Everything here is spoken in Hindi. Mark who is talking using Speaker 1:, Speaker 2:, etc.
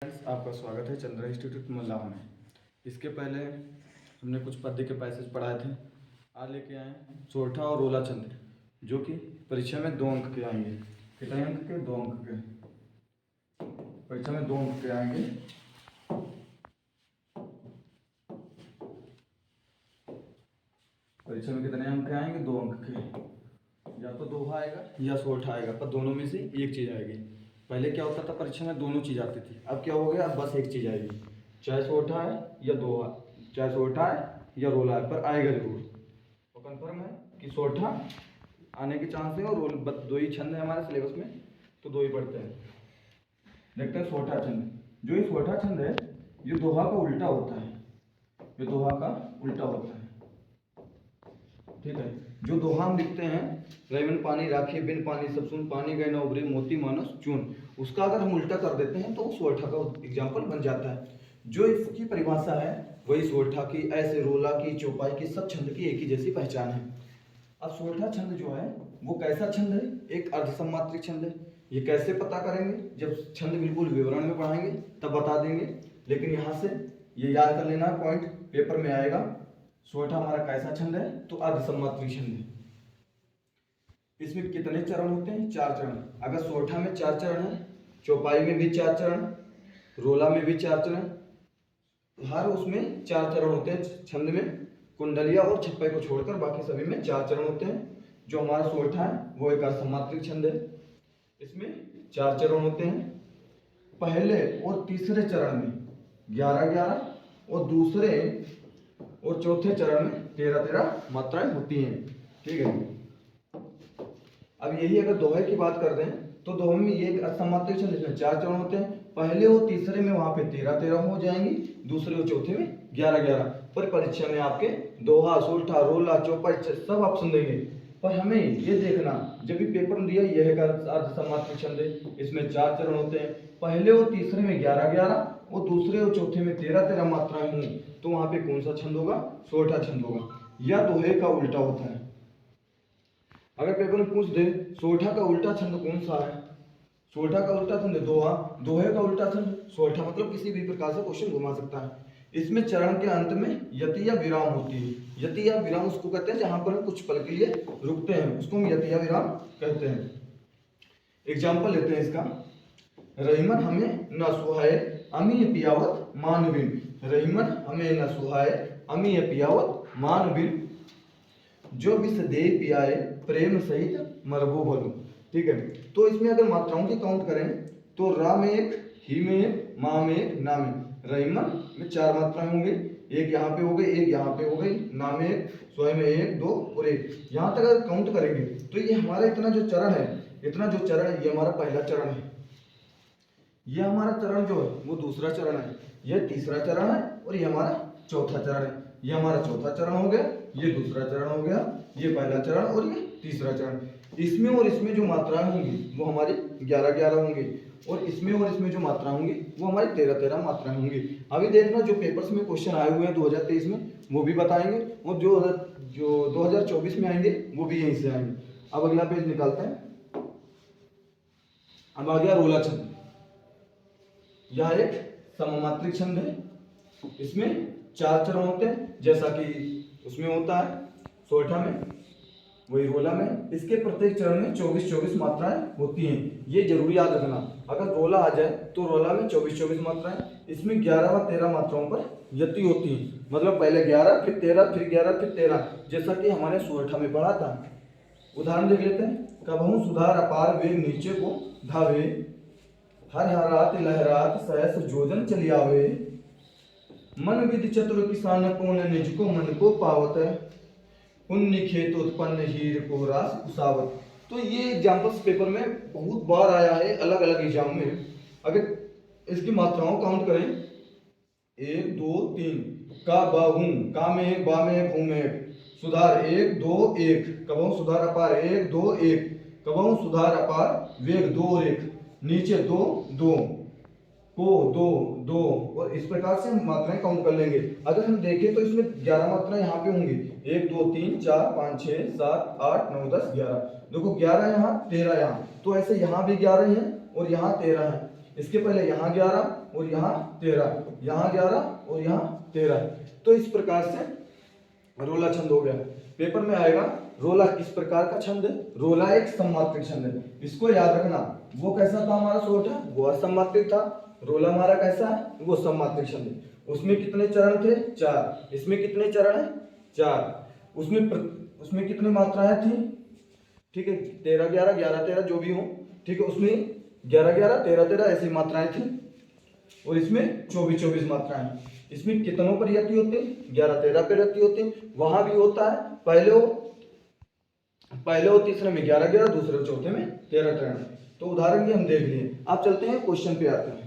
Speaker 1: फ्रेंड्स, आपका स्वागत है चंद्रा इंस्टीट्यूट मल्लाह में। इसके पहले हमने कुछ पद्य के पैसेज पढ़ाए थे। आज लेके आए सोरठा और रोला चंद्र, जो कि परीक्षा में 2 अंक के आएंगे। कितने अंक के? 2 अंक के। परीक्षा में 2 अंक के आएंगे। परीक्षा में कितने अंक के आएंगे? 2 अंक के। या तो दोहा आएगा या सोरठा आएगा, पर दोनों में से एक चीज़ आएगी। पहले क्या होता था, परीक्षा में दोनों चीज़ आती थी। अब क्या हो गया? अब बस एक चीज़ आएगी, चाहे सोरठा है या दोहा, चाहे सोरठा है या रोला है, पर आएगा जरूर। तो कंफर्म है कि सोरठा आने के चांस है। और रोल बस 2 ही छंद है हमारे सिलेबस में, तो 2 ही पढ़ते हैं। देखते हैं सोरठा छंद। जो ये सोरठा छंद है, ये दोहा का उल्टा होता है। ये दोहा का उल्टा होता है, ठीक है। जो दोहा हम लिखते हैं, रैवन पानी राखी बिन पानी सब सुन, पानी गए न उबरे मोती मानस चून, उसका अगर हम उल्टा कर देते हैं तो वो सोरठा का एग्जाम्पल बन जाता है। जो इसकी परिभाषा है वही सोरठा की, ऐसे रोला की, चौपाई की, सब छंद की एक ही जैसी पहचान है। अब सोरठा छंद जो है वो कैसा छंद है? एक अर्धसम्मात्रिक छंद है। ये कैसे पता करेंगे? जब छंद बिल्कुल विवरण में पढ़ाएंगे तब बता देंगे, लेकिन यहाँ से ये याद कर लेना, पॉइंट पेपर में आएगा। सोरठा हमारा कैसा छंद है? तो अर्धसम्मात्रिक छंद है। इसमें कितने चरण होते हैं? 4 चरण। अगर सोरठा में 4 चरण है, चौपाई में भी 4 चरण, रोला में भी 4 चरण, हर उसमें 4 चरण होते हैं छंद में। कुंडलिया और छप्पे को छोड़कर बाकी सभी में 4 चरण होते हैं। जो हमारा सोरठा है वो एक अर्धसम्मात्रिक छंद है। इसमें 4 चरण होते हैं। पहले और तीसरे चरण में 11-11 और दूसरे और चौथे चरण में 13-13 मात्राएं होती हैं, ठीक है। अब यही अगर दोहे की बात कर दें तो दोहे में ये अर्धसम्मात्रिक छंद, इसमें 4 चरण होते हैं। पहले और तीसरे में वहां पे 13-13 हो जाएंगी, दूसरे और चौथे में 11-11। पर परीक्षा में आपके दोहा, सोरठा, रोला, चौपाई सब ऑप्शन देंगे, पर हमें ये देखना जब भी पेपर में दिया यह एक अर्धसम्मात्रिक छंद है, इसमें 4 चरण होते हैं। पहले और तीसरे में 11-11 और दूसरे और चौथे में 13-13 मात्राएं हों, तो वहां पे कौन सा छंद होगा? सोरठा छंद होगा। या दोहे का उल्टा होता है। अगर पेपर में पूछ दे सोरठा का उल्टा छंद कौन सा है? सोरठा का उल्टा छंद दोहा, दोहे का उल्टा छंद सोरठा, मतलब किसी भी प्रकार से क्वेश्चन घुमा सकता है। इसमें चरण के अंत में यति या विराम होती है। यति या विराम उसको कहते हैं जहां पर हम कुछ पल के लिए रुकते हैं, उसको हम यति या विराम कहते हैं। एग्जाम्पल लेते हैं इसका। रहीमन हमें न सुहाए अमी पियावत मानविन, रहीमन हमें न सुहाए अमी पियावत मानविन, जो विष दे पियाए प्रेम सहित मरबो बोलू, ठीक है। तो इसमें अगर मात्राओं की काउंट करें तो रा में 1, ही में 1, माँ में 1, ना में। रहीमन में 4 मात्राएं होंगी, एक यहाँ पे हो गई, एक यहाँ पे हो गई, ना में 1, सोए में 1, 2 और 1। यहाँ तक अगर काउंट करेंगे तो ये हमारा इतना जो चरण है, ये हमारा पहला चरण है। ये हमारा चरण जो है वो दूसरा चरण है, ये तीसरा चरण है, और ये हमारा चौथा चरण है। ये हमारा चौथा चरण हो गया, ये दूसरा चरण हो गया, ये पहला चरण और ये तीसरा चरण। इसमें और इसमें जो मात्राएं होंगी वो हमारी 11-11 होंगी, और इसमें जो मात्रा होंगी वो हमारी 13-13 मात्राएं होंगी। अभी देखना जो पेपर्स में क्वेश्चन आए हुए हैं 2023 में वो भी बताएंगे, और जो 2024 में आएंगे वो भी यहीं से आएंगे। अब अगला पेज निकालते हैं। अब आ गया रोला छंद। यह एक सममात्रिक छंद है। इसमें 4 चरण होते हैं, जैसा कि उसमें होता है सोरठा में, वही रोला में। इसके प्रत्येक चरण में 24-24 मात्राएं होती हैं। ये जरूरी याद रखना, अगर रोला आ जाए तो रोला में 24-24 मात्राएं, इसमें 11 व 13 मात्राओं पर यति होती है। मतलब पहले 11 फिर 13 फिर 11 फिर 13, जैसा कि हमने सोरठा में पढ़ा था। उदाहरण देख लेते हैं। कबहू सुधार अपार वेग नीचे को धावे, हर हरात लहरात सहस जोजन चली आवे, मन विधि चतुर किसान को न निज को मन को पावत, पुण्य खेत उत्पन्न हीर को रास कुसावत। तो ये एग्जाम्पल्स पेपर में बहुत बार आया है अलग अलग एग्जाम में। अगर इसकी मात्राओं काउंट करें 1 2 3, का बाहू, का में 1, बा में 1, हूं में 1, सुधार 1 2 1, कबहू सुधार अपार 1 2 1, कबहू सुधार अपार वेग 2 और 1, नीचे 2 2, को 2 2, और इस प्रकार से हम मात्राएं काउंट कर लेंगे। अगर हम देखें तो इसमें 11 मात्राएं यहाँ पे होंगी, 1 2 3 4 5 6 7 8 9 10 11। देखो 11 यहाँ 13 यहाँ, तो ऐसे यहाँ भी 11 हैं और यहाँ 13 है। इसके पहले यहाँ 11 और यहाँ 13, यहाँ 11 और यहाँ 13। तो इस प्रकार से रोला छंद हो गया। पेपर में आएगा रोला किस प्रकार का छंद है, रोला एक सममात्रिक छंद है, इसको याद रखना। वो कैसा था हमारा सोठा, वो असममात्रिक था। रोला हमारा कैसा है, वो सममात्रिक छंद है। उसमें कितने चरण थे, 4। इसमें कितने चरण है, 4। उसमें कितनी मात्राएं थी, ठीक है, 13 11 11 13 जो भी हो, ठीक है, उसमें 11 11 13 13 ऐसी मात्राएं थी और इसमें 24 24 मात्राएं। इसमें कितनों पर यति होते हैं, 11 13 पर यति होते हैं। वहां भी होता है, पहले और तीसरे में 11 11, दूसरे और चौथे में 13 13। तो उदाहरण ये हम देख लिए। अब चलते हैं क्वेश्चन पे आते हैं।